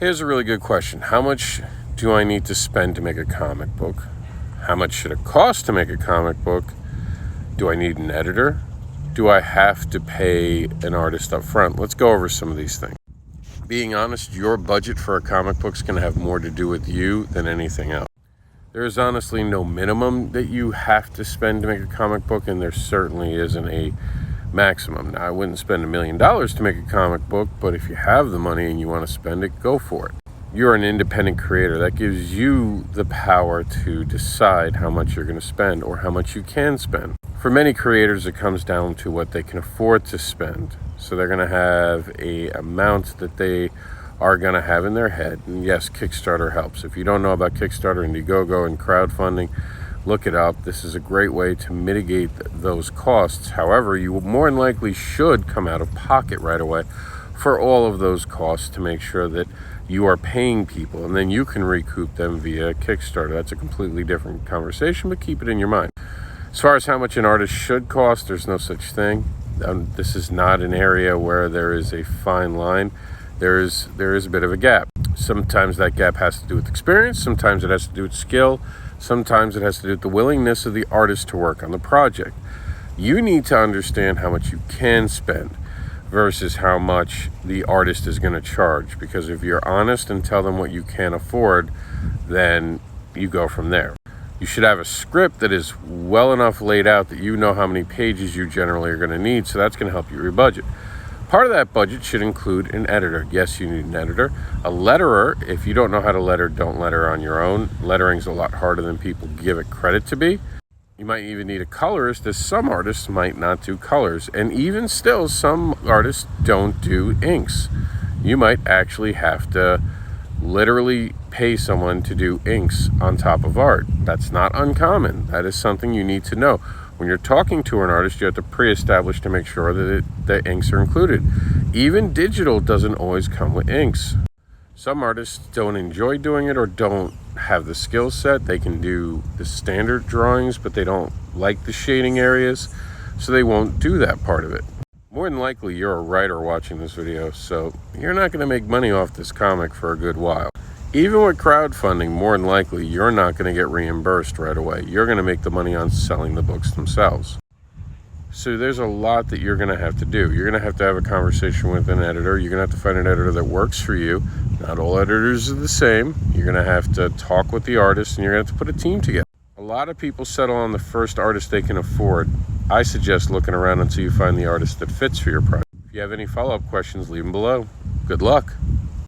Here's a really good question. How much do I need to spend to make a comic book? How much should it cost to make a comic book? Do I need an editor? Do I have to pay an artist up front? Let's go over some of these things. Being honest, your budget for a comic book is going to have more to do with you than anything else. There is honestly no minimum that you have to spend to make a comic book, and there certainly isn't a maximum. Now, I wouldn't spend $1 million to make a comic book, but if you have the money and you want to spend it, go for it. You're an independent creator. That gives you the power to decide how much you're going to spend or how much you can spend. For many creators, it comes down to what they can afford to spend. So they're going to have a amount that they are going to have in their head. And yes, Kickstarter helps. If you don't know about Kickstarter, Indiegogo, and crowdfunding, look it up. This is a great way to mitigate those costs. However, you more than likely should come out of pocket right away for all of those costs to make sure that you are paying people, and then you can recoup them via Kickstarter. That's a completely different conversation, but keep it in your mind. As far as how much an artist should cost, there's no such thing. This is not an area where there is a fine line. There is a bit of a gap. Sometimes that gap has to do with experience. Sometimes it has to do with skill. Sometimes it has to do with the willingness of the artist to work on the project. You need to understand how much you can spend versus how much the artist is going to charge. Because if you're honest and tell them what you can afford, then you go from there. You should have a script that is well enough laid out that you know how many pages you generally are going to need. So that's going to help you with your budget. Part of that budget should include an editor. Yes, you need an editor. A letterer, if you don't know how to letter, don't letter on your own. Lettering's a lot harder than people give it credit to be. You might even need a colorist, as some artists might not do colors. And even still, some artists don't do inks. You might actually have to literally pay someone to do inks on top of art. That's not uncommon. That is something you need to know. When you're talking to an artist, you have to pre-establish to make sure that the inks are included. Even digital doesn't always come with inks. Some artists don't enjoy doing it or don't have the skill set. They can do the standard drawings, but they don't like the shading areas, so they won't do that part of it. More than likely, you're a writer watching this video, so you're not going to make money off this comic for a good while. Even with crowdfunding, more than likely, you're not going to get reimbursed right away. You're going to make the money on selling the books themselves. So there's a lot that you're going to have to do. You're going to have a conversation with an editor. You're going to have to find an editor that works for you. Not all editors are the same. You're going to have to talk with the artist, and you're going to have to put a team together. A lot of people settle on the first artist they can afford. I suggest looking around until you find the artist that fits for your project. If you have any follow-up questions, leave them below. Good luck.